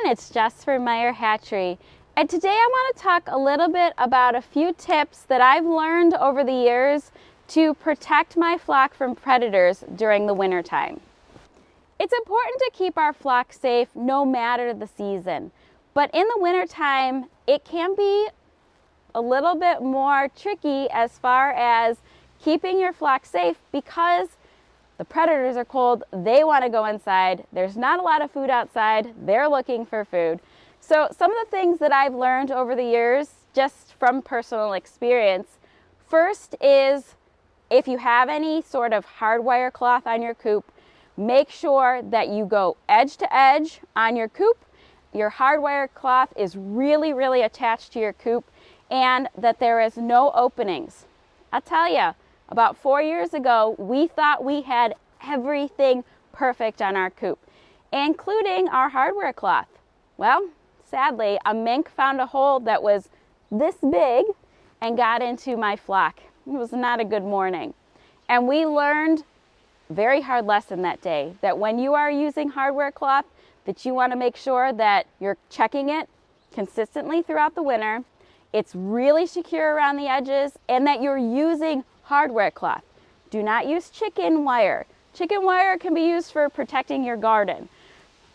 it's Jess from Meyer Hatchery, and today I want to talk a little bit about a few tips that I've learned over the years to protect my flock from predators during the winter time. It's important to keep our flock safe no matter the season, but in the winter time it can be a little bit more tricky as far as keeping your flock safe because the predators are cold, they want to go inside, there's not a lot of food outside, they're looking for food. So some of the things that I've learned over the years, just from personal experience, first is if you have any sort of hardwire cloth on your coop, make sure that you go edge to edge on your coop. Your hardwire cloth is really attached to your coop and that there is no openings. I'll tell you, about 4 years ago, we thought we had everything perfect on our coop, including our hardware cloth. Well, sadly, a mink found a hole that was this big and got into my flock. It was not a good morning. And we learned a very hard lesson that day, that when you are using hardware cloth, that you want to make sure that you're checking it consistently throughout the winter, it's really secure around the edges, and that you're using hardware cloth. Do not use chicken wire. Chicken wire can be used for protecting your garden.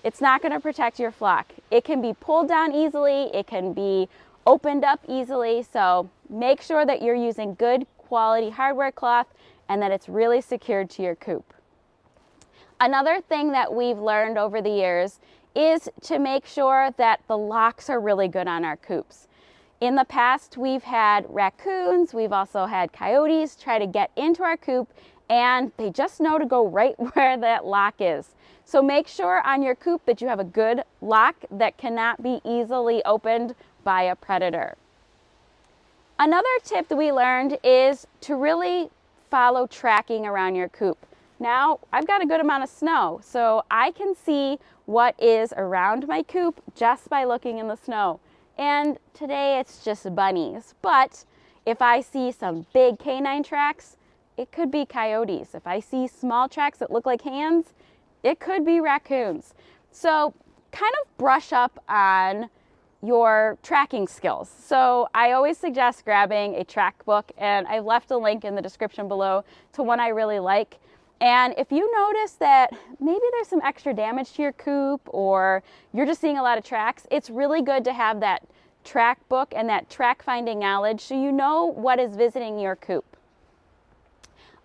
It's not going to protect your flock. It can be pulled down easily, it can be opened up easily, so make sure that you're using good quality hardware cloth and that it's really secured to your coop. Another thing that we've learned over the years is to make sure that the locks are really good on our coops. In the past, we've had raccoons, we've also had coyotes try to get into our coop, and they just know to go right where that lock is. So make sure on your coop that you have a good lock that cannot be easily opened by a predator. Another tip that we learned is to really follow tracking around your coop. Now, I've got a good amount of snow, so I can see what is around my coop just by looking in the snow. And today it's just bunnies, but if I see some big canine tracks, it could be coyotes. If I see small tracks that look like hands, it could be raccoons. So kind of brush up on your tracking skills. So I always suggest grabbing a track book, and I've left a link in the description below to one I really like. And if you notice that maybe there's some extra damage to your coop or you're just seeing a lot of tracks, it's really good to have that track book and that track finding knowledge so you know what is visiting your coop.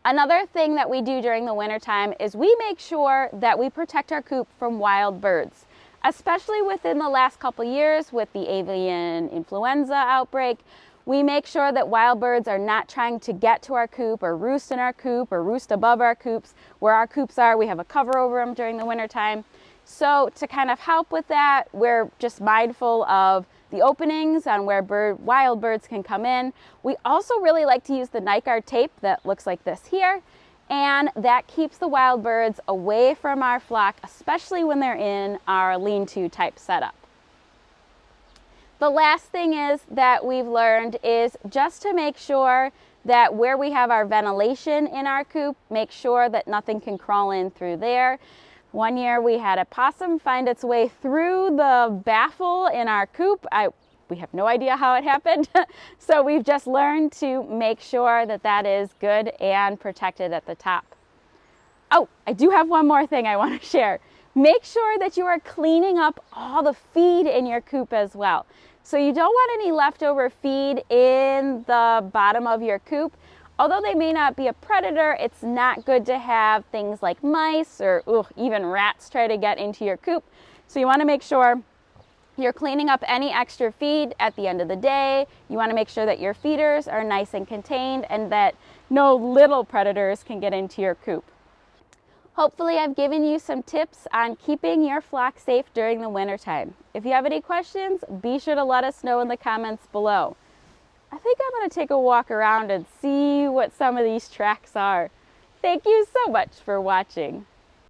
Another thing that we do during the wintertime is we make sure that we protect our coop from wild birds, especially within the last couple years with the avian influenza outbreak. We make sure that wild birds are not trying to get to our coop or roost in our coop or roost above our coops. Where our coops are, we have a cover over them during the wintertime. So to kind of help with that, we're just mindful of the openings on where wild birds can come in. We also really like to use the night guard tape that looks like this here, and that keeps the wild birds away from our flock, especially when they're in our lean-to type setup. The last thing is that we've learned is just to make sure that where we have our ventilation in our coop, make sure that nothing can crawl in through there. One year we had a possum find its way through the baffle in our coop. We have no idea how it happened. So we've just learned to make sure that that is good and protected at the top. Oh, I do have one more thing I want to share. Make sure that you are cleaning up all the feed in your coop as well. So you don't want any leftover feed in the bottom of your coop. Although they may not be a predator, it's not good to have things like mice or even rats try to get into your coop. So you want to make sure you're cleaning up any extra feed at the end of the day. You want to make sure that your feeders are nice and contained and that no little predators can get into your coop. Hopefully I've given you some tips on keeping your flock safe during the wintertime. If you have any questions, be sure to let us know in the comments below. I think I'm going to take a walk around and see what some of these tracks are. Thank you so much for watching.